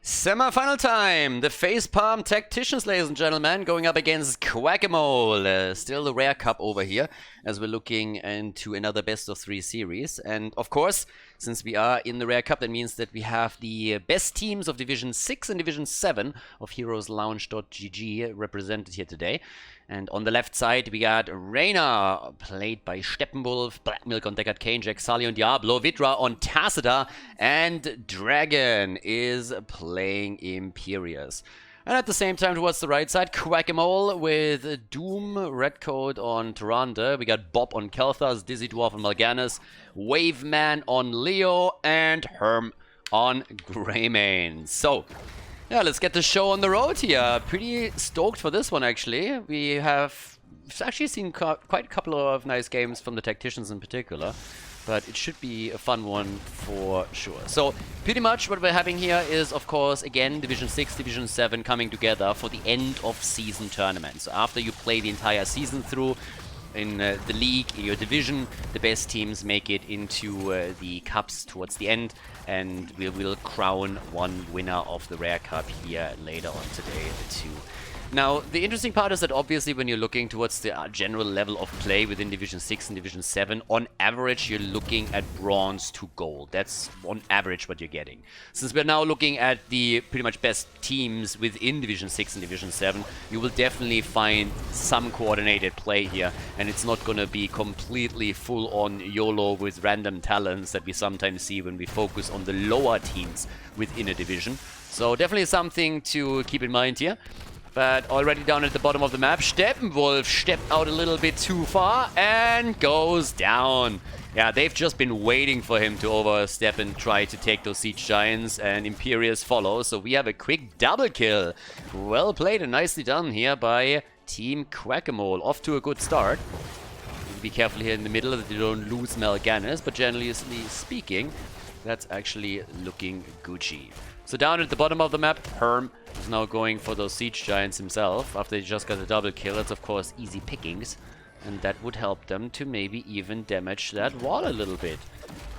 Semifinal time! The Facepalm Tacticians, ladies and gentlemen, going up against Quack'Emole. Still the Rare Cup over here, as we're looking into another best-of-3 series. And of course, since we are in the Rare Cup, that means that we have the best teams of Division 6 and Division 7 of HeroesLounge.gg represented here today. And on the left side, we got Reyna, played by Steppenwolf, Black Milk on Deckard Cain, Jack Sully on Diablo, Vidra on Tacita, and Dragon is playing Imperius. And at the same time, towards the right side, Quack'Emole with Doom, Redcoat on Tyrande. We got Bob on Kel'Thas, Dizzy Dwarf on Mal'Ganis, Waveman on Leo, and Herm on Greymane. So, yeah, let's get the show on the road here. Pretty stoked for this one, actually. We have actually seen quite a couple of nice games from the Tacticians in particular, but it should be a fun one for sure. So, pretty much what we're having here is, of course, again, Division 6, Division 7 coming together for the end of season tournament. So after you play the entire season through, in the league, in your division, the best teams make it into the cups towards the end, and we will crown one winner of the Rare Cup here later on today too. Now, the interesting part is that obviously when you're looking towards the general level of play within Division 6 and Division 7, on average you're looking at bronze to gold. That's on average what you're getting. Since we're now looking at the pretty much best teams within Division 6 and Division 7, you will definitely find some coordinated play here, and it's not going to be completely full-on YOLO with random talents that we sometimes see when we focus on the lower teams within a division. So definitely something to keep in mind here. But already down at the bottom of the map, Steppenwolf stepped out a little bit too far and goes down. Yeah, they've just been waiting for him to overstep and try to take those Siege Giants, and Imperius follows. So we have a quick double kill. Well played and nicely done here by Team Quack'Emole. Off to a good start. Be careful here in the middle that you don't lose Mal'Ganis, but generally speaking, that's actually looking Gucci. So down at the bottom of the map, Herm is now going for those Siege Giants himself. After he just got a double kill, it's of course easy pickings. And that would help them to maybe even damage that wall a little bit.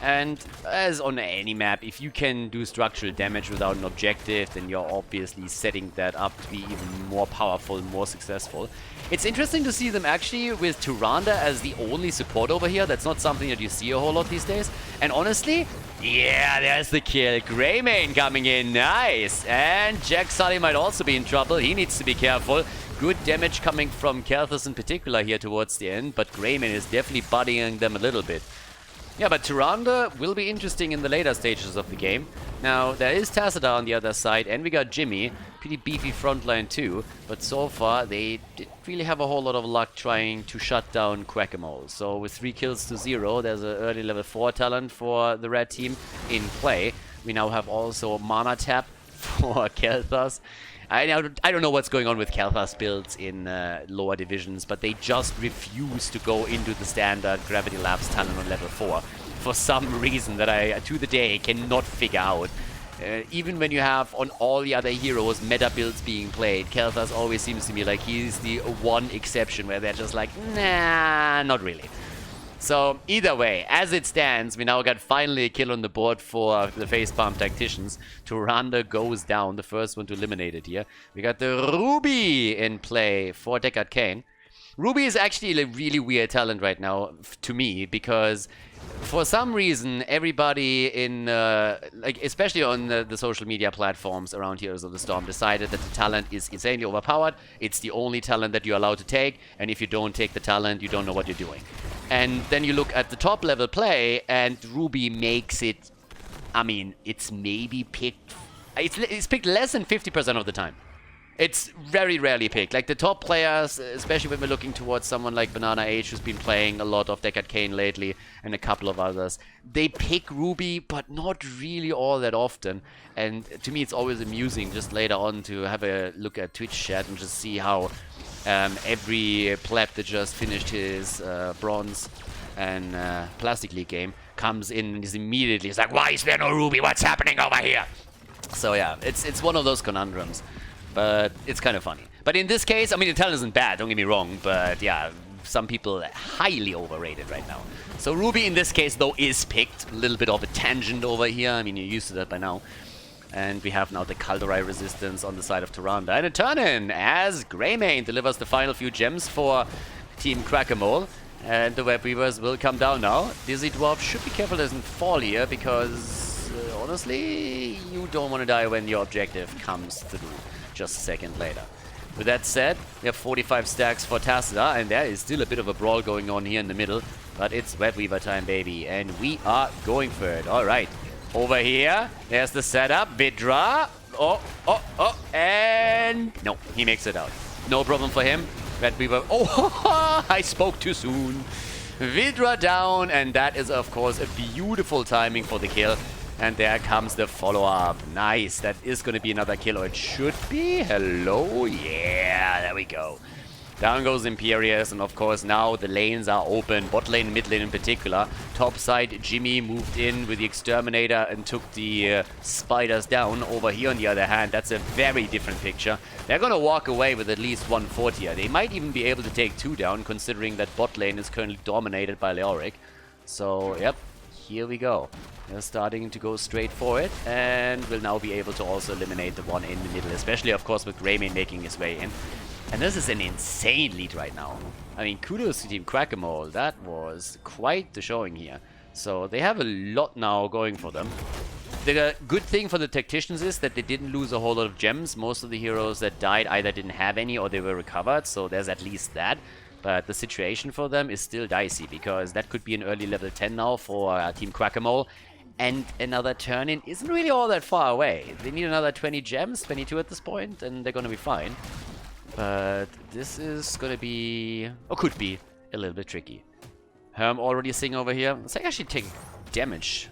And as on any map, if you can do structural damage without an objective, then you're obviously setting that up to be even more powerful, more successful. It's interesting to see them actually with Tyrande as the only support over here. That's not something that you see a whole lot these days. And honestly, yeah, there's the kill. Greymane coming in, nice. And Jack Sully might also be in trouble. He needs to be careful. Good damage coming from Kel'Thas in particular here towards the end, but Greymane is definitely buddying them a little bit. Yeah, but Tyrande will be interesting in the later stages of the game. Now, there is Tacita on the other side, and we got Jimmy. Pretty beefy frontline too, but so far they didn't really have a whole lot of luck trying to shut down Quack'Emole. So with 3 kills to 0, there's an early level 4 talent for the red team in play. We now have also Mana Tap for Kel'Thas. I don't know what's going on with Kel'Thas builds in lower divisions, but they just refuse to go into the standard Gravity Labs talent on level 4 for some reason that I, to the day, cannot figure out. Even when you have on all the other heroes meta builds being played, Kel'Thas always seems to me like he's the one exception where they're just like, nah, not really. So, either way, as it stands, we now got finally a kill on the board for the Facepalm Tacticians. Tyrande goes down, the first one to eliminate it here. We got the Ruby in play for Deckard Cain. Ruby is actually a really weird talent right now, to me, because for some reason, everybody in, like, especially on the social media platforms around Heroes of the Storm, decided that the talent is insanely overpowered. It's the only talent that you're allowed to take, and if you don't take the talent, you don't know what you're doing. And then you look at the top level play, and Ruby makes it, I mean, it's maybe picked, it's picked less than 50% of the time. It's very rarely picked. Like the top players, especially when we're looking towards someone like Banana H, who's been playing a lot of Deckard Cain lately, and a couple of others, they pick Ruby, but not really all that often. And to me, it's always amusing just later on to have a look at Twitch chat and just see how every pleb that just finished his Bronze and Plastic League game comes in and is immediately like, why is there no Ruby? What's happening over here? So yeah, it's one of those conundrums. But it's kind of funny. But in this case, I mean, the talent isn't bad, don't get me wrong, but yeah, some people are highly overrated right now. So Ruby in this case, though, is picked. A little bit of a tangent over here. I mean, you're used to that by now. And we have now the Khaldor resistance on the side of Tyrande. And a turn-in as Greymane delivers the final few gems for Team Quackemole. And the Web Weavers will come down now. Dizzy Dwarf should be careful doesn't fall here, because honestly, you don't want to die when your objective comes through just a second later. With that said, we have 45 stacks for Tassadar, and there is still a bit of a brawl going on here in the middle. But it's Web Weaver time, baby, and we are going for it. Alright, over here, there's the setup. Vidra. And no, he makes it out. No problem for him. Web Weaver. Oh, I spoke too soon. Vidra down, and that is, of course, a beautiful timing for the kill. And there comes the follow-up. Nice. That is going to be another kill, or it should be. Hello. Yeah, there we go. Down goes Imperius, and of course now the lanes are open. Bot lane, mid lane in particular. Top side, Jimmy moved in with the Exterminator and took the spiders down. Over here on the other hand, that's a very different picture. They're going to walk away with at least 140. They might even be able to take 2 down, considering that bot lane is currently dominated by Leoric. So, yep, here we go. They're starting to go straight for it, and will now be able to also eliminate the one in the middle, especially, of course, with Greymane making his way in. And this is an insane lead right now. I mean, kudos to Team Quackemole. That was quite the showing here. So they have a lot now going for them. The good thing for the tacticians is that they didn't lose a whole lot of gems. Most of the heroes that died either didn't have any or they were recovered. So there's at least that. But the situation for them is still dicey, because that could be an early level 10 now for Team Quackemole. And another turn-in isn't really all that far away. They need another 20 gems, 22 at this point, and they're going to be fine. But this is going to be, or could be, a little bit tricky. Herm already seeing over here. Let's actually take damage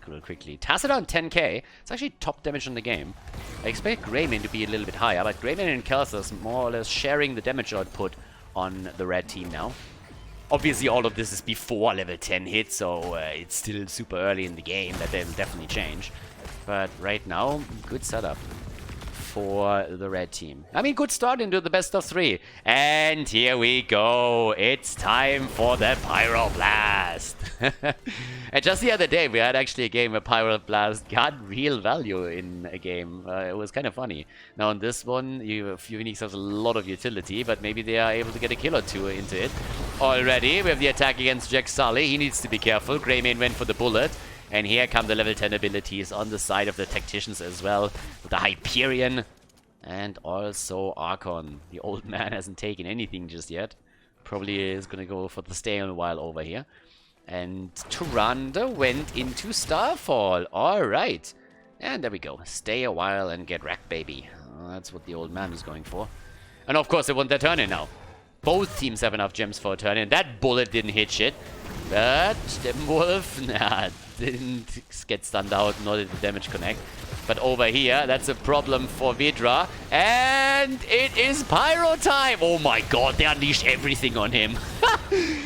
real quickly. Tassadar on 10k. It's actually top damage in the game. I expect Greymane to be a little bit higher, but Greymane and Kelthus more or less sharing the damage output on the red team now. Obviously, all of this is before level 10 hit, so it's still super early in the game. That will definitely change. But right now, good setup for the red team. I mean, good start into the best of 3. And here we go. It's time for the Pyroblast. And just the other day, we had actually a game where Pyroblast got real value in a game. It was kind of funny. Now, in this one, Phoenix has a lot of utility, but maybe they are able to get a kill or 2 into it. Already, we have the attack against Jack Sully. He needs to be careful. Greymane went for the bullet. And here come the level 10 abilities on the side of the tacticians as well. With the Hyperion and also Archon. The old man hasn't taken anything just yet. Probably is going to go for the stay on a while over here. And Tyrande went into Starfall. Alright. And there we go. Stay a while and get wrecked, baby. That's what the old man is going for. And of course they want their turn-in now. Both teams have enough gems for a turn-in. That bullet didn't hit shit. But Steppenwolf, nah, didn't get stunned out, nor did the damage connect. But over here, that's a problem for Vidra. And it is Pyro time! Oh my god, they unleashed everything on him.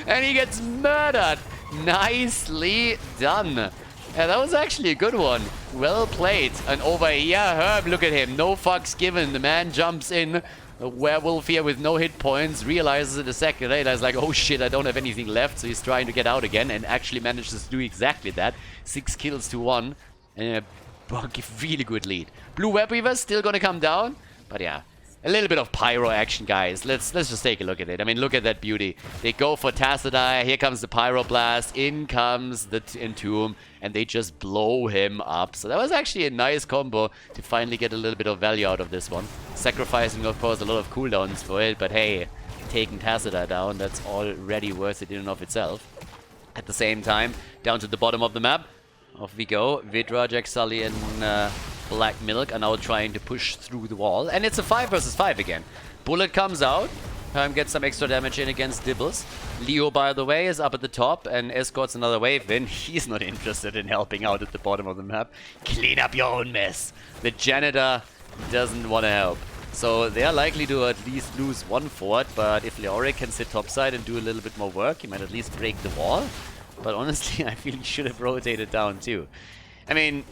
And he gets murdered. Nicely done. Yeah, that was actually a good one. Well played. And over here, Herb, look at him. No fucks given. The man jumps in. A werewolf here with no hit points, realizes it a second later, is like, oh shit, I don't have anything left, so he's trying to get out again, and actually manages to do exactly that. 6 kills to 1, and a really good lead. Blue Web Weaver still gonna come down, but yeah, a little bit of pyro action, guys. Let's just take a look at it. I mean, look at that beauty. They go for Tassadar, here comes the Pyroblast, in comes the Entomb, and they just blow him up. So that was actually a nice combo to finally get a little bit of value out of this one. Sacrificing, of course, a lot of cooldowns for it, but hey, taking Tassadar down, that's already worth it in and of itself. At the same time, down to the bottom of the map, off we go. Vidra, Jack Sully, and Black Milk are now trying to push through the wall. And it's a 5 versus 5 again. Bullet comes out. Gets some extra damage in against Dibbles. Leo, by the way, is up at the top and escorts another wave in. He's not interested in helping out at the bottom of the map. Clean up your own mess. The janitor doesn't want to help. So they are likely to at least lose one fort, but if Leoric can sit topside and do a little bit more work, he might at least break the wall. But honestly, I feel he should have rotated down too. I mean,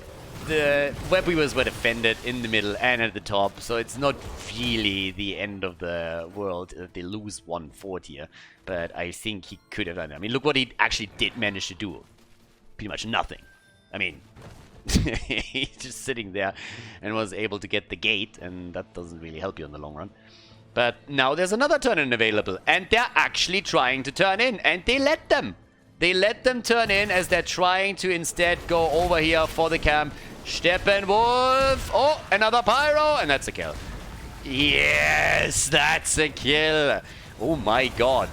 the Web Weavers were defended in the middle and at the top, so it's not really the end of the world if they lose one fort here. But I think he could have done it. I mean, look what he actually did manage to do. Pretty much nothing. I mean, He's just sitting there and was able to get the gate, and that doesn't really help you in the long run. But now there's another turn-in available, and they're actually trying to turn in, and they let them. They let them turn in as they're trying to instead go over here for the camp. Steppenwolf. Oh, another pyro, and that's a kill. Yes, that's a kill. Oh my god.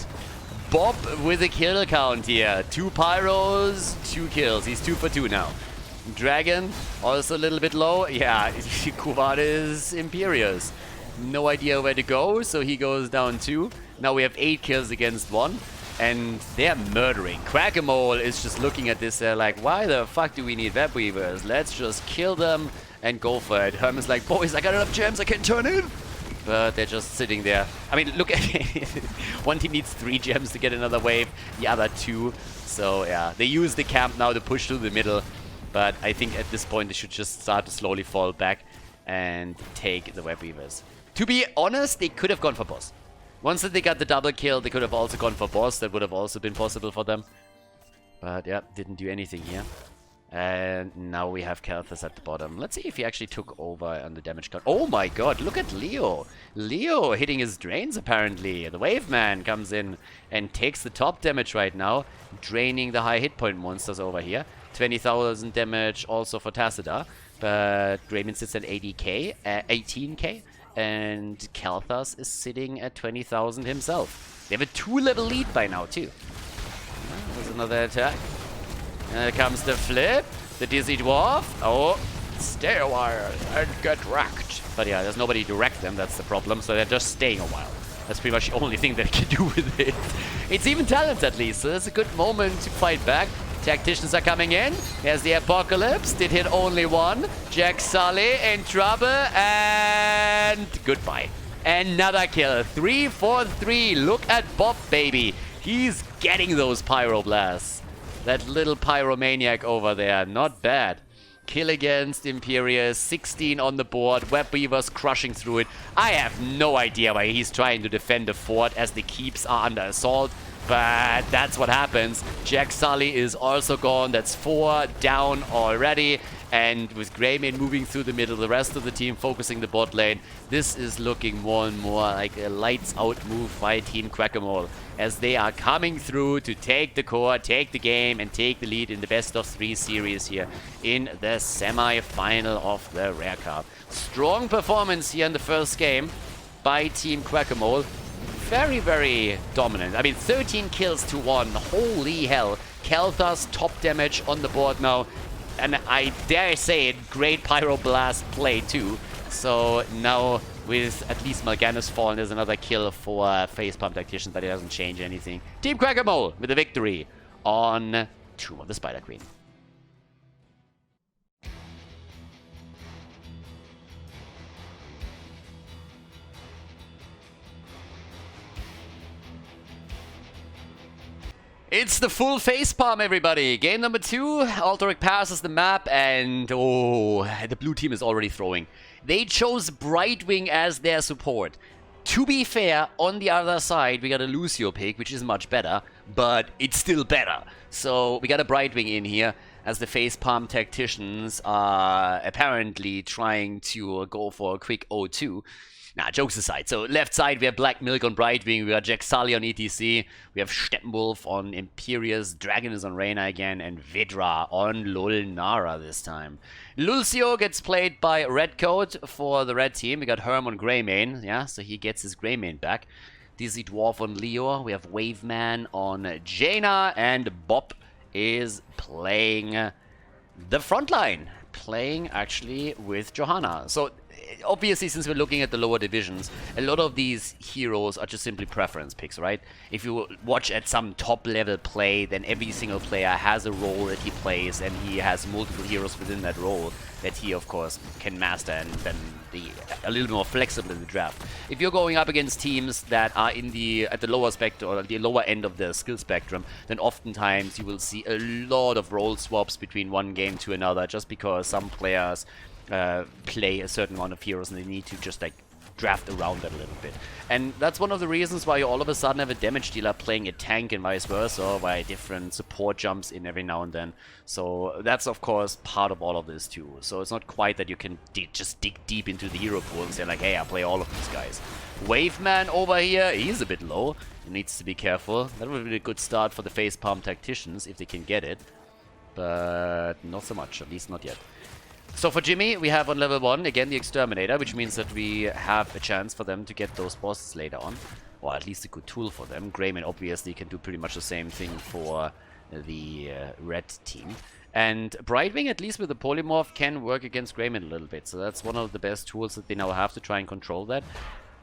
Bob with a kill count here. 2 pyros, 2 kills. He's 2 for 2 now. Dragon, also a little bit low. Yeah, Kuvat is Imperious. No idea where to go, so he goes down 2. Now we have 8 kills against 1. And they're murdering. Quackemole is just looking at this. They're like, why the fuck do we need Web Weavers? Let's just kill them and go for it. Herman's like, boys, I got enough gems, I can turn in. But they're just sitting there. I mean, look at it. One team needs 3 gems to get another wave, the other 2. So, yeah, they use the camp now to push through the middle. But I think at this point, they should just start to slowly fall back and take the Web Weavers. To be honest, they could have gone for boss. Once that they got the double kill, they could have also gone for boss. That would have also been possible for them. But, yeah, didn't do anything here. And now we have Kalthus at the bottom. Let's see if he actually took over on the damage count. Oh my god, look at Leo. Leo hitting his drains, apparently. The Wave Man comes in and takes the top damage right now, draining the high hit point monsters over here. 20,000 damage also for Tassadar. But Grayman sits at 80k, 18k. And Kalthus is sitting at 20,000 himself. They have a 2-level lead by now, too. There's another attack. And here comes the flip. The Dizzy Dwarf. Oh, stay a while and get wrecked. But yeah, there's nobody to wreck them. That's the problem. So they're just staying a while. That's pretty much the only thing they can do with it. It's even talent, at least. So it's a good moment to fight back. Tacticians are coming in. Here's the Apocalypse. Did hit only 1. Jack Sully in trouble. And goodbye. Another kill. 3 for 3. Look at Bob, baby. He's getting those Pyroblasts. That little Pyromaniac over there. Not bad. Kill against Imperius. 16 on the board. Web Weavers crushing through it. I have no idea why he's trying to defend the fort as the keeps are under assault. But that's what happens. Jack Sully is also gone. That's 4 down already. And with Greyman moving through the middle, the rest of the team focusing the bot lane, this is looking more and more like a lights-out move by Team Quackemole, as they are coming through to take the core, take the game, and take the lead in the best-of-3 series here in the semi-final of the Rare Cup. Strong performance here in the first game by Team Quackemole. Very, very dominant. I mean, 13 kills to 1. Holy hell. Kalthus top damage on the board now. And I dare say it, great Pyroblast play too. So now with at least Mal'Ganis fallen, there's another kill for Facepalm Tactician, but it doesn't change anything. Team Quackemole with a victory on Tomb of the Spider Queen. It's the full facepalm, everybody. Game number 2. Altoric passes the map, and oh, the blue team is already throwing. They chose Brightwing as their support. To be fair, on the other side, we got a Lucio pick, which is much better, but it's still better. So we got a Brightwing in here, as the facepalm tacticians are apparently trying to go for a quick 0-2. Nah, jokes aside. So left side, we have Black Milk on Brightwing, we got Jack Sully on ETC, we have Steppenwolf on Imperius, Dragon is on Reyna again, and Vidra on Lulnara this time. Lucio gets played by Redcoat for the red team. We got Herm on Greymane, yeah, so he gets his Greymane back. Dizzy Dwarf on Leo, we have Waveman on Jaina, and Bob is playing the frontline. Playing actually with Johanna. So obviously, since we're looking at the lower divisions, a lot of these heroes are just simply preference picks, right? If you watch at some top level play, then every single player has a role that he plays, and he has multiple heroes within that role that he, of course, can master and then be a little more flexible in the draft. If you're going up against teams that are in at the lower spectrum, or the lower end of the skill spectrum, then oftentimes you will see a lot of role swaps between one game to another, just because some players play a certain amount of heroes and they need to just like draft around that a little bit. And that's one of the reasons why you all of a sudden have a damage dealer playing a tank and vice versa, why different support jumps in every now and then. So that's of course part of all of this too. So it's not quite that you can just dig deep into the hero pool and say like, hey, I play all of these guys. Waveman over here, he's a bit low. He needs to be careful. That would be a good start for the facepalm tacticians if they can get it. But not so much, at least not yet. So for Jimmy, we have on level 1, again, the Exterminator, which means that we have a chance for them to get those bosses later on. Or at least a good tool for them. Greyman obviously can do pretty much the same thing for the red team. And Brightwing, at least with the Polymorph, can work against Greyman a little bit. So that's one of the best tools that they now have to try and control that.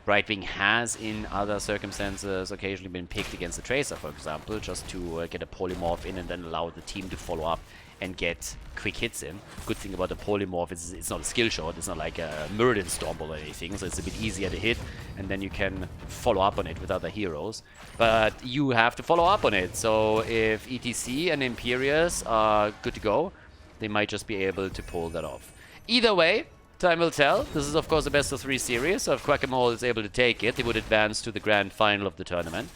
Brightwing has, in other circumstances, occasionally been picked against the Tracer, for example, just to get a Polymorph in and then allow the team to follow up and get quick hits in. Good thing about the Polymorph is it's not a skill shot, it's not like a Muradin Storm or anything, so it's a bit easier to hit, and then you can follow up on it with other heroes. But you have to follow up on it, so if ETC and Imperius are good to go, they might just be able to pull that off. Either way, time will tell. This is of course a best of 3 series, so if Quack'emole is able to take it, they would advance to the grand final of the tournament.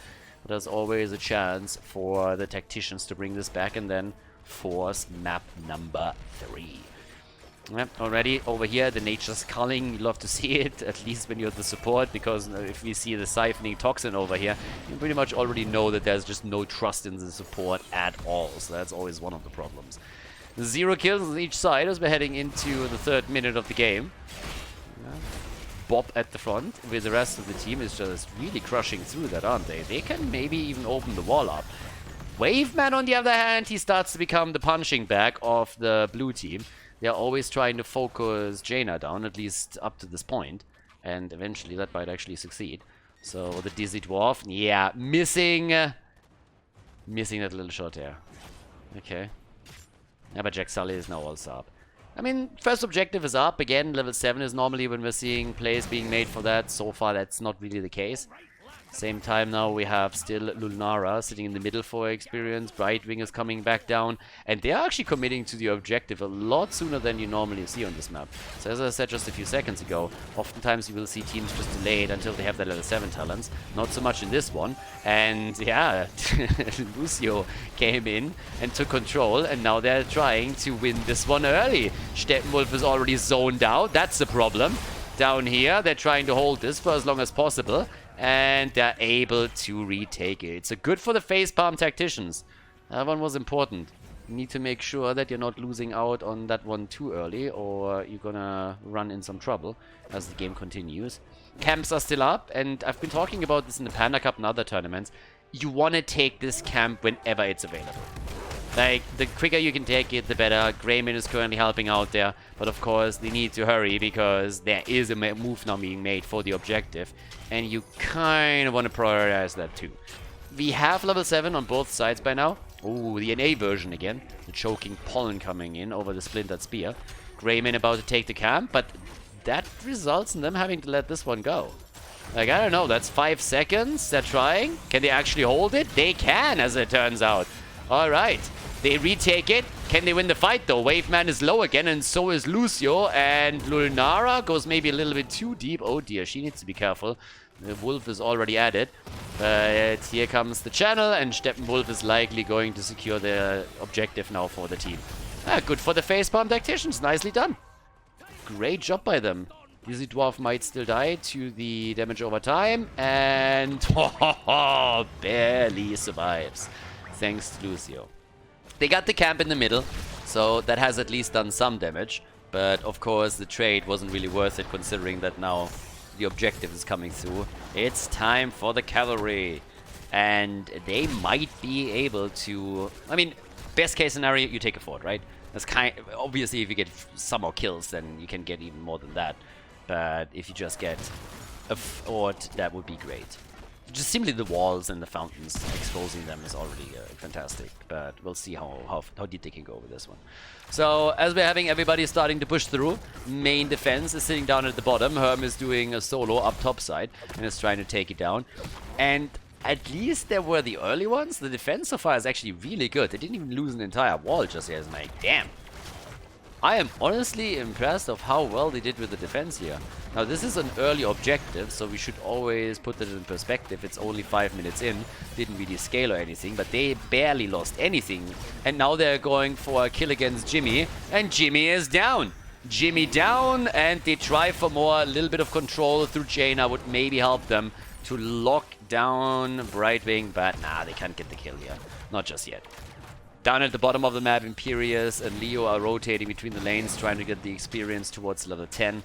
But there's always a chance for the tacticians to bring this back and then force map number 3. Yep, already over here, the Nature's Culling, you love to see it, at least when you're the support, because if we see the Siphoning Toxin over here, you pretty much already know that there's just no trust in the support at all, so that's always one of the problems. 0 kills on each side as we're heading into the 3rd minute of the game. Yeah. Bob at the front, with the rest of the team is just really crushing through that, aren't they? They can maybe even open the wall up. Waveman, on the other hand, he starts to become the punching bag of the blue team. They're always trying to focus Jaina down, at least up to this point. And eventually that might actually succeed. So the Dizzy Dwarf, yeah, missing that little shot there. Okay. Yeah, but Jack Sully is now also up. I mean, first objective is up. Again, level 7 is normally when we're seeing plays being made for that. So far, that's not really the case. Same time now, we have still Lunara sitting in the middle for experience. Brightwing is coming back down. And they are actually committing to the objective a lot sooner than you normally see on this map. So as I said just a few seconds ago, oftentimes you will see teams just delay it until they have their level 7 talents. Not so much in this one. And yeah, Lucio came in and took control. And now they're trying to win this one early. Steppenwolf is already zoned out. That's the problem. Down here, they're trying to hold this for as long as possible. And they're able to retake it. So good for the facepalm tacticians. That one was important. You need to make sure that you're not losing out on that one too early, or you're gonna run in some trouble as the game continues. Camps are still up, and I've been talking about this in the Panda Cup and other tournaments. You want to take this camp whenever it's available. Like, the quicker you can take it, the better. Greyman is currently helping out there. But of course, they need to hurry because there is a move now being made for the objective. And you kind of want to prioritize that too. We have level 7 on both sides by now. Oh, the NA version again. The choking pollen coming in over the splintered spear. Greyman about to take the camp, but that results in them having to let this one go. Like, I don't know, that's 5 seconds. They're trying. Can they actually hold it? They can, as it turns out. Alright. They retake it. Can they win the fight though? Waveman is low again, and so is Lucio. And Lunara goes maybe a little bit too deep. Oh dear, she needs to be careful. The Wolf is already at it. But here comes the channel, and Steppenwolf is likely going to secure the objective now for the team. Ah, good for the facepalm tacticians. Nicely done. Great job by them. Dizzy Dwarf might still die to the damage over time. And barely survives. Thanks to Lucio. They got the camp in the middle, so that has at least done some damage. But of course, the trade wasn't really worth it, considering that now the objective is coming through. It's time for the cavalry. And they might be able to... I mean, best case scenario, you take a fort, right? That's obviously, if you get some more kills, then you can get even more than that. But if you just get a fort, that would be great. Just simply the walls and the fountains, exposing them is already fantastic. But we'll see how deep they can go with this one. So, as we're having everybody starting to push through, main defense is sitting down at the bottom. Herm is doing a solo up top side and is trying to take it down. And at least there were the early ones. The defense so far is actually really good. They didn't even lose an entire wall just yet. It's like, damn. I am honestly impressed of how well they did with the defense here. Now this is an early objective, so we should always put it in perspective. It's only 5 minutes in, didn't really scale or anything, but they barely lost anything. And now they're going for a kill against Jimmy, and Jimmy is down. Jimmy down, and they try for more. A little bit of control through Jaina would maybe help them to lock down Brightwing, but nah, they can't get the kill here. Not just yet. Down at the bottom of the map, Imperius and Leo are rotating between the lanes, trying to get the experience towards level 10.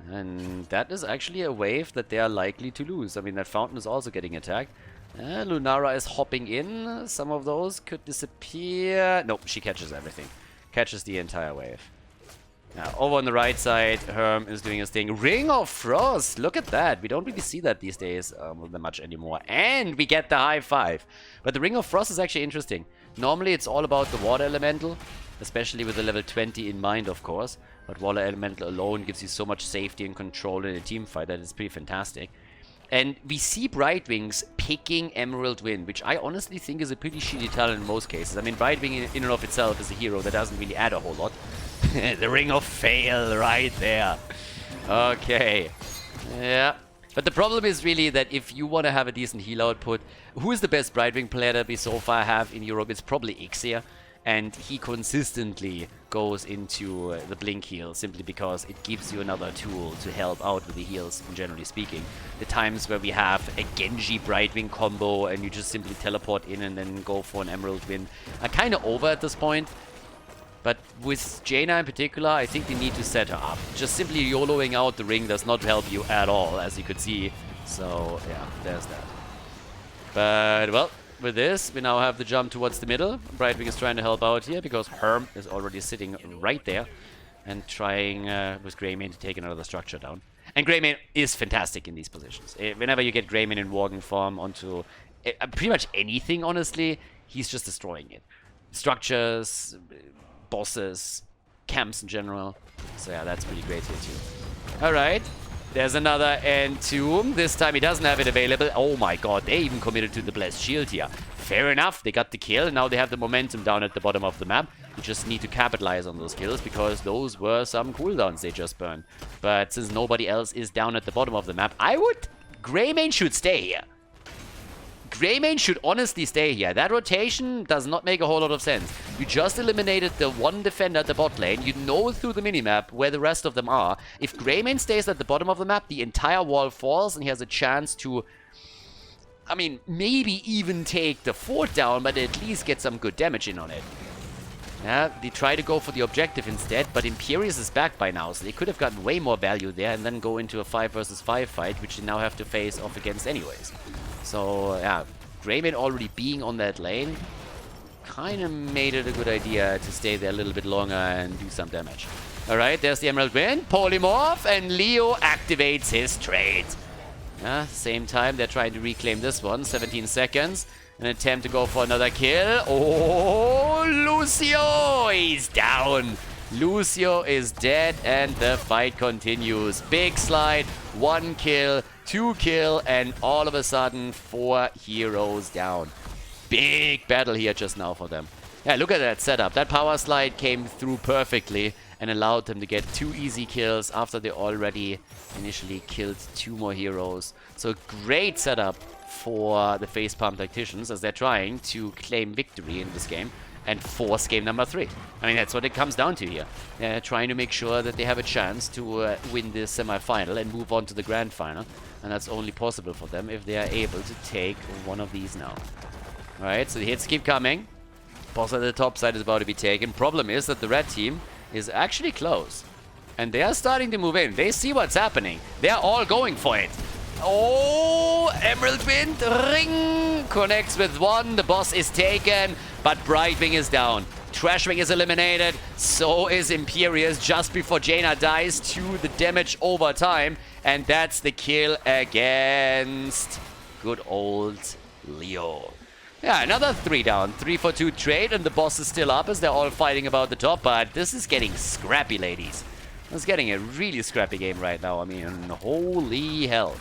And that is actually a wave that they are likely to lose. I mean, that fountain is also getting attacked. Lunara is hopping in. Some of those could disappear. Nope, she catches everything. Catches the entire wave. Now, over on the right side, Herm is doing his thing. Ring of Frost! Look at that. We don't really see that these days that much anymore. And we get the high five. But the Ring of Frost is actually interesting. Normally, it's all about the Water Elemental. Especially with the level 20 in mind, of course. But Water Elemental alone gives you so much safety and control in a team fight that is pretty fantastic. And we see Brightwings picking Emerald Wind, which I honestly think is a pretty shitty talent in most cases. I mean, Brightwing in and of itself is a hero that doesn't really add a whole lot. The Ring of Fail right there. Okay. Yeah. But the problem is really that if you want to have a decent heal output, who is the best Brightwing player that we so far have in Europe? It's probably Ixia. And he consistently goes into the blink heal simply because it gives you another tool to help out with the heals, generally speaking. The times where we have a Genji Brightwing combo and you just simply teleport in and then go for an Emerald Wind are kind of over at this point. But with Jaina in particular, I think they need to set her up. Just simply YOLOing out the ring does not help you at all, as you could see. So, yeah, there's that. But, well, with this, we now have the jump towards the middle. Brightwing is trying to help out here because Herm is already sitting right there and trying with Greymane to take another structure down. And Greymane is fantastic in these positions. Whenever you get Greymane in Worgen form onto pretty much anything, honestly, he's just destroying it. Structures, bosses, camps in general. So yeah, that's pretty great here too. Alright. There's another Entomb. This time he doesn't have it available. Oh my god, they even committed to the Blessed Shield here. Fair enough, they got the kill. Now they have the momentum down at the bottom of the map. You just need to capitalize on those kills because those were some cooldowns they just burned. But since nobody else is down at the bottom of the map, Greymane should stay here. Greymane should honestly stay here. That rotation does not make a whole lot of sense. You just eliminated the one defender at the bot lane. You know through the minimap where the rest of them are. If Greymane stays at the bottom of the map, the entire wall falls and he has a chance to, I mean, maybe even take the fort down, but at least get some good damage in on it. Yeah, they try to go for the objective instead, but Imperius is back by now, so they could have gotten way more value there and then go into a 5 versus 5 fight, which they now have to face off against anyways. So, yeah, Greymane already being on that lane kind of made it a good idea to stay there a little bit longer and do some damage. Alright, there's the Emerald Wind, Polymorph, and Leo activates his trait. Yeah, same time, they're trying to reclaim this one. 17 seconds. An attempt to go for another kill. Oh, Lucio! He's down. Lucio is dead and the fight continues. Big slide, 1 kill, 2 kill, and all of a sudden 4 heroes down. Big battle here just now for them. Yeah, look at that setup. That power slide came through perfectly and allowed them to get 2 easy kills after they already initially killed 2 more heroes. So great setup for the Facepalm Tacticians as they're trying to claim victory in this game and force game number 3. I mean, that's what it comes down to here. They're trying to make sure that they have a chance to win this semi-final and move on to the grand final. And that's only possible for them if they are able to take one of these now. Alright, so the hits keep coming. Boss at the top side is about to be taken. Problem is that the red team is actually close. And they are starting to move in. They see what's happening. They're all going for it. Oh, Emerald Wind, ring, connects with 1. The boss is taken, but Brightwing is down. Trashwing is eliminated, so is Imperius just before Jaina dies to the damage over time. And that's the kill against good old Leo. Yeah, another 3 down. 3 for 2 trade, and the boss is still up as they're all fighting about the top. But this is getting scrappy, ladies. It's getting a really scrappy game right now. I mean, holy hell.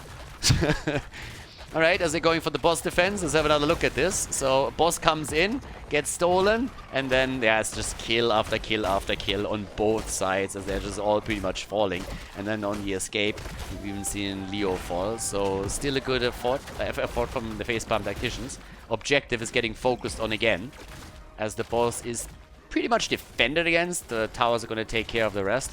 Alright, as they're going for the boss defense, let's have another look at this. So, boss comes in, gets stolen, and then, yeah, it's just kill after kill after kill on both sides as they're just all pretty much falling. And then on the escape, we've even seen Leo fall. So, still a good effort from the Facepalm Tacticians. Objective is getting focused on again, as the boss is pretty much defended against. The towers are going to take care of the rest.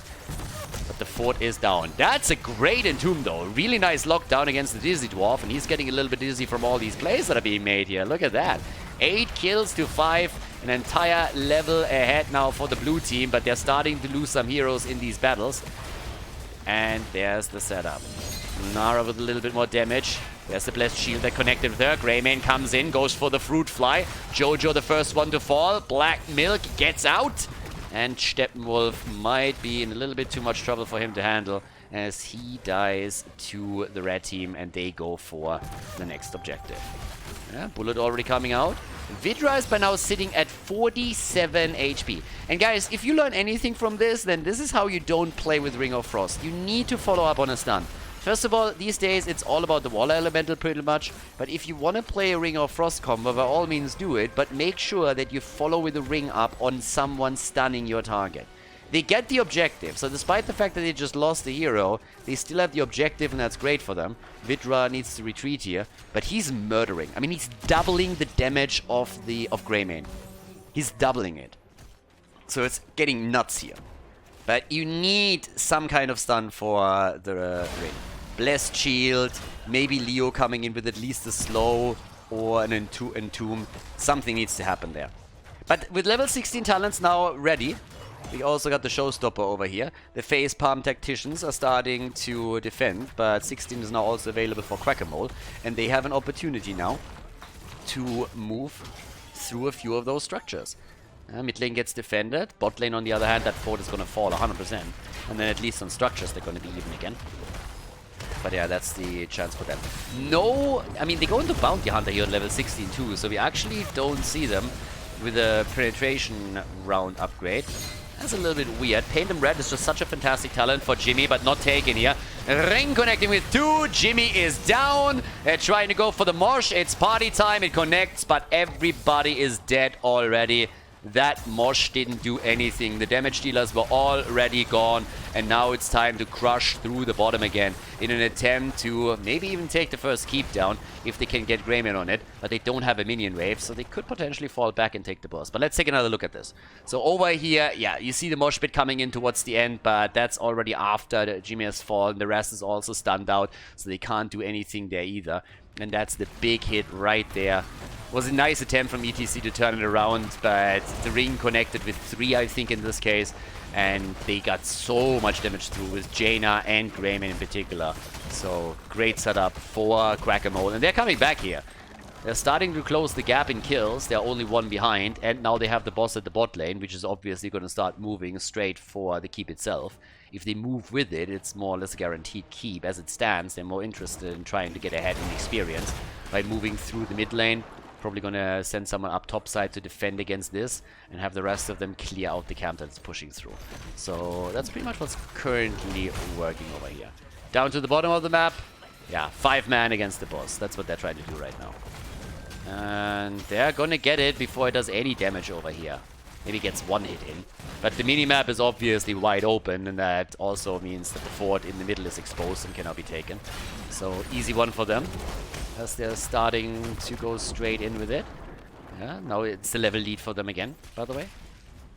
But the fort is down. That's a great entomb, though. Really nice lockdown against the Dizzy Dwarf, and he's getting a little bit dizzy from all these plays that are being made here. Look at that. 8 kills to 5. An entire level ahead now for the blue team, but they're starting to lose some heroes in these battles. And there's the setup. Nara with a little bit more damage. There's the Blessed Shield that connected with her. Greymane comes in, goes for the Fruit Fly. Jojo the first one to fall. Black Milk gets out. And Steppenwolf might be in a little bit too much trouble for him to handle as he dies to the red team and they go for the next objective. Yeah, bullet already coming out. Vidra is by now sitting at 47 HP. And guys, if you learn anything from this, then this is how you don't play with Ring of Frost. You need to follow up on a stun. First of all, these days it's all about the Water Elemental pretty much, but if you want to play a Ring of Frost combo, by all means do it, but make sure that you follow with the ring up on someone stunning your target. They get the objective, so despite the fact that they just lost the hero, they still have the objective and that's great for them. Vidra needs to retreat here, but he's murdering. I mean, he's doubling the damage of Greymane. He's doubling it. So it's getting nuts here. But you need some kind of stun for the ring. Blessed Shield, maybe Leo coming in with at least a slow or an entomb. Something needs to happen there. But with level 16 talents now ready, we also got the showstopper over here. The Facepalm Tacticians are starting to defend, but 16 is now also available for Quack'emole. And they have an opportunity now to move through a few of those structures. Mid lane gets defended. Bot lane, on the other hand, that fort is going to fall 100%. And then at least on structures, they're going to be even again. But yeah, that's the chance for them. No, I mean, they go into Bounty Hunter here at level 16 too, so we actually don't see them with a penetration round upgrade. That's a little bit weird. Paint them red is just such a fantastic talent for Jimmy, but not taken here. Ring connecting with 2. Jimmy is down. They're trying to go for the Mosh. It's party time. It connects, but everybody is dead already. That Mosh didn't do anything. The damage dealers were already gone. And now it's time to crush through the bottom again in an attempt to maybe even take the first keep down if they can get Greymane on it. But they don't have a minion wave, so they could potentially fall back and take the boss. But let's take another look at this. So over here, yeah, you see the Mosh pit coming in towards the end, but that's already after Jimmy has fallen. The rest is also stunned out, so they can't do anything there either. And that's the big hit right there. Was a nice attempt from ETC to turn it around, but the ring connected with 3, I think, in this case. And they got so much damage through with Jaina and Greymane in particular. So, great setup for Quack'emole. And they're coming back here. They're starting to close the gap in kills. They're only 1 behind. And now they have the boss at the bot lane, which is obviously going to start moving straight for the keep itself. If they move with it, it's more or less a guaranteed keep. As it stands, they're more interested in trying to get ahead in experience by moving through the mid lane. Probably going to send someone up top side to defend against this and have the rest of them clear out the camp that's pushing through. So that's pretty much what's currently working over here. Down to the bottom of the map. Yeah, 5-man against the boss. That's what they're trying to do right now. And they're going to get it before it does any damage over here. Maybe gets 1 hit in. But the minimap is obviously wide open, and that also means that the fort in the middle is exposed and cannot be taken. So easy one for them, as they're starting to go straight in with it. Yeah, now it's the level lead for them again, by the way.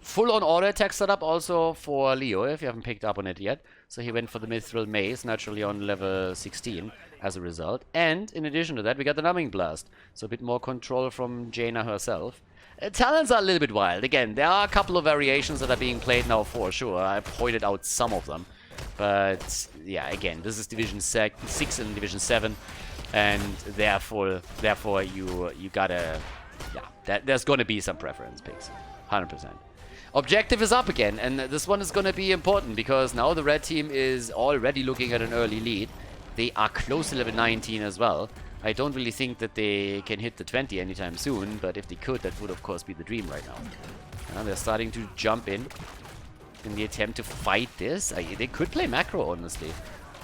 Full-on auto attack setup also for Leo, if you haven't picked up on it yet. So he went for the Mithril Mace, naturally on level 16 as a result. And in addition to that, we got the Numbing Blast. So a bit more control from Jaina herself. Talents are a little bit wild. Again, there are a couple of variations that are being played now for sure. I pointed out some of them. But yeah, again, this is Division 6 and Division 7. And therefore you gotta... Yeah, there's gonna be some preference picks. 100%. Objective is up again, and this one is gonna be important because now the red team is already looking at an early lead. They are close to level 19 as well. I don't really think that they can hit the 20 anytime soon, but if they could, that would of course be the dream right now. They're starting to jump in the attempt to fight this. They could play macro, honestly,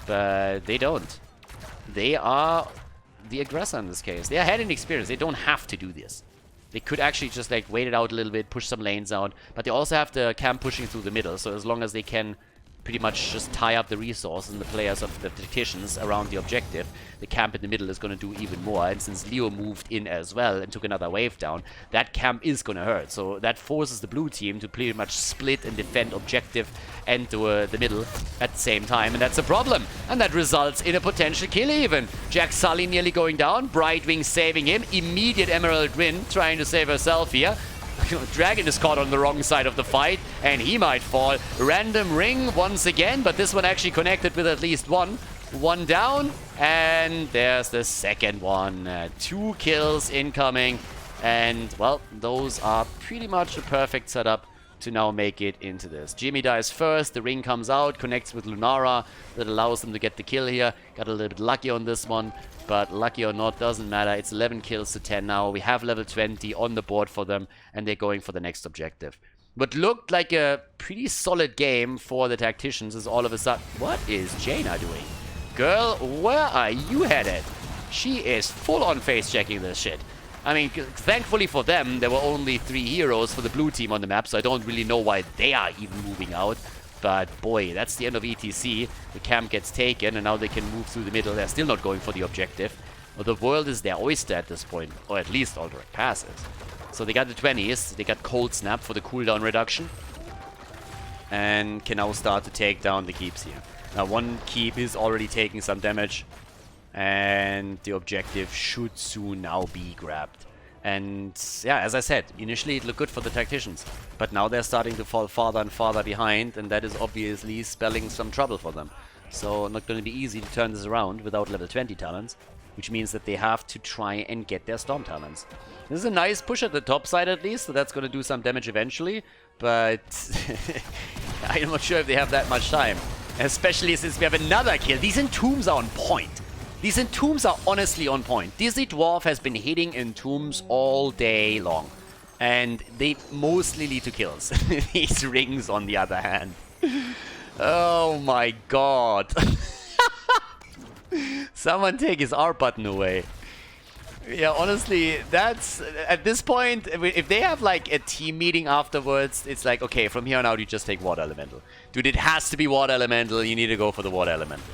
but they don't. They are the aggressor in this case. They are heading experience. They don't have to do this. They could actually just like wait it out a little bit, push some lanes out, but they also have the camp pushing through the middle, so as long as they can pretty much just tie up the resources and the players of the tacticians around the objective, the camp in the middle is going to do even more. And since Leo moved in as well and took another wave down, that camp is going to hurt. So that forces the blue team to pretty much split and defend objective and the middle at the same time. And that's a problem. And that results in a potential kill even. Jack Sully nearly going down. Brightwing saving him. Immediate Emerald Win trying to save herself here. Dragon is caught on the wrong side of the fight, and he might fall. Random ring once again, but this one actually connected with at least one. One down, and there's the second one. 2 kills incoming, and, well, those are pretty much a perfect setup to now make it into this. Jimmy dies first, the ring comes out, connects with Lunara. That allows them to get the kill here. Got a little bit lucky on this one, but lucky or not, doesn't matter. It's 11 kills to 10 now. We have level 20 on the board for them, and they're going for the next objective. What looked like a pretty solid game for the tacticians is all of a sudden... What is Jaina doing? Girl, where are you headed? She is full-on face-checking this shit. I mean, thankfully for them, there were only 3 heroes for the blue team on the map, so I don't really know why they are even moving out. But boy, that's the end of ETC. The camp gets taken, and now they can move through the middle. They're still not going for the objective. Well, the world is their oyster at this point, or at least all direct passes. So they got the 20s, they got Cold Snap for the cooldown reduction, and can now start to take down the keeps here. Now, one keep is already taking some damage, and the objective should soon now be grabbed. And yeah, as I said, initially it looked good for the tacticians, but now they're starting to fall farther and farther behind, and that is obviously spelling some trouble for them. So not going to be easy to turn this around without level 20 talents, which means that they have to try and get their Storm talents. This is a nice push at the top side at least, so that's going to do some damage eventually, but I'm not sure if they have that much time, especially since we have another kill. These entombs are on point. These entombs are honestly on point. Dizzy Dwarf has been hitting entombs all day long, and they mostly lead to kills. These rings, on the other hand. Oh my god. Someone take his R button away. Yeah, honestly, that's... At this point, if they have like a team meeting afterwards, it's like, okay, from here on out you just take Water Elemental. Dude, it has to be Water Elemental. You need to go for the Water Elemental.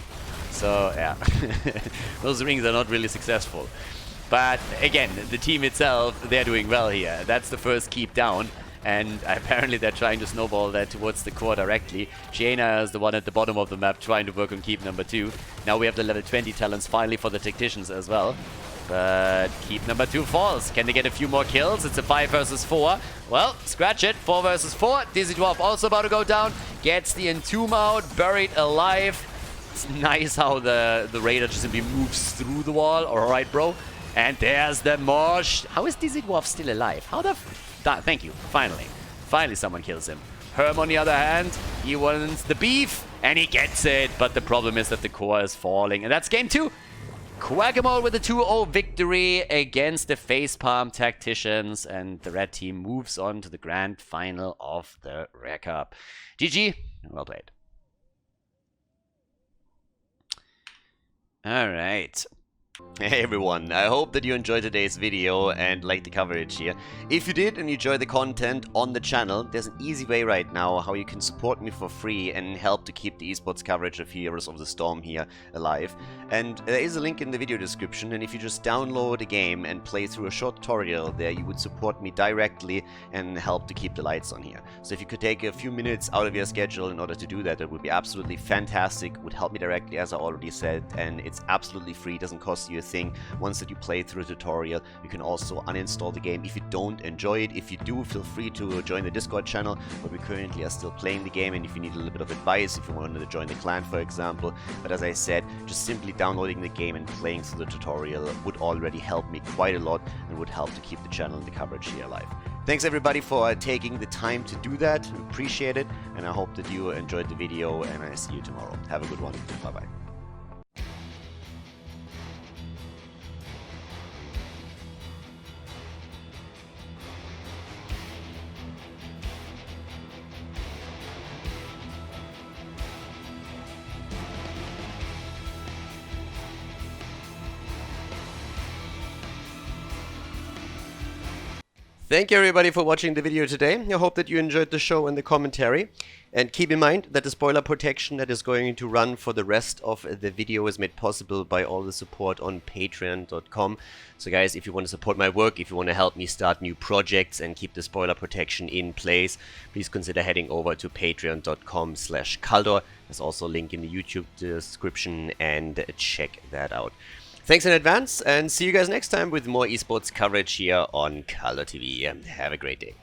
So, yeah, those rings are not really successful. But, again, the team itself, they're doing well here. That's the first keep down, and apparently they're trying to snowball that towards the core directly. Jaina is the one at the bottom of the map trying to work on keep number 2. Now we have the level 20 talents finally for the tacticians as well. But keep number 2 falls. Can they get a few more kills? It's a 5 versus 4. Well, scratch it. 4 versus 4. Dizzy Dwarf also about to go down. Gets the Entomb out, buried alive. It's nice how the Raider just simply moves through the wall. Alright, bro. And there's the Mosh. How is Dizzy Dwarf still alive? How the thank you. Finally. Finally someone kills him. Herm, on the other hand, he wants the beef, and he gets it. But the problem is that the core is falling. And that's game 2. Quack'em with a 2-0 victory against the Facepalm Tacticians. And the red team moves on to the grand final of the Rare Cup. GG. Well played. Alright. Hey everyone, I hope that you enjoyed today's video and liked the coverage here. If you did and you enjoy the content on the channel, there's an easy way right now how you can support me for free and help to keep the esports coverage of Heroes of the Storm here alive. And there is a link in the video description, and if you just download a game and play through a short tutorial there, you would support me directly and help to keep the lights on here. So if you could take a few minutes out of your schedule in order to do that, it would be absolutely fantastic. It would help me directly, as I already said, and it's absolutely free, doesn't cost you a thing. Once that you play through a tutorial, you can also uninstall the game if you don't enjoy it. If you do, feel free to join the Discord channel where we currently are still playing the game, and if you need a little bit of advice, if you wanted to join the clan, for example. But as I said, just simply downloading the game and playing through the tutorial would already help me quite a lot and would help to keep the channel and the coverage here alive. Thanks everybody for taking the time to do that. Appreciate it, and I hope that you enjoyed the video, and I see you tomorrow. Have a good one. Bye bye. Thank you everybody for watching the video today. I hope that you enjoyed the show and the commentary. And keep in mind that the spoiler protection that is going to run for the rest of the video is made possible by all the support on patreon.com. So guys, if you want to support my work, if you want to help me start new projects and keep the spoiler protection in place, please consider heading over to patreon.com/Khaldor. There's also a link in the YouTube description, and check that out. Thanks in advance, and see you guys next time with more esports coverage here on Khaldor TV. Have a great day.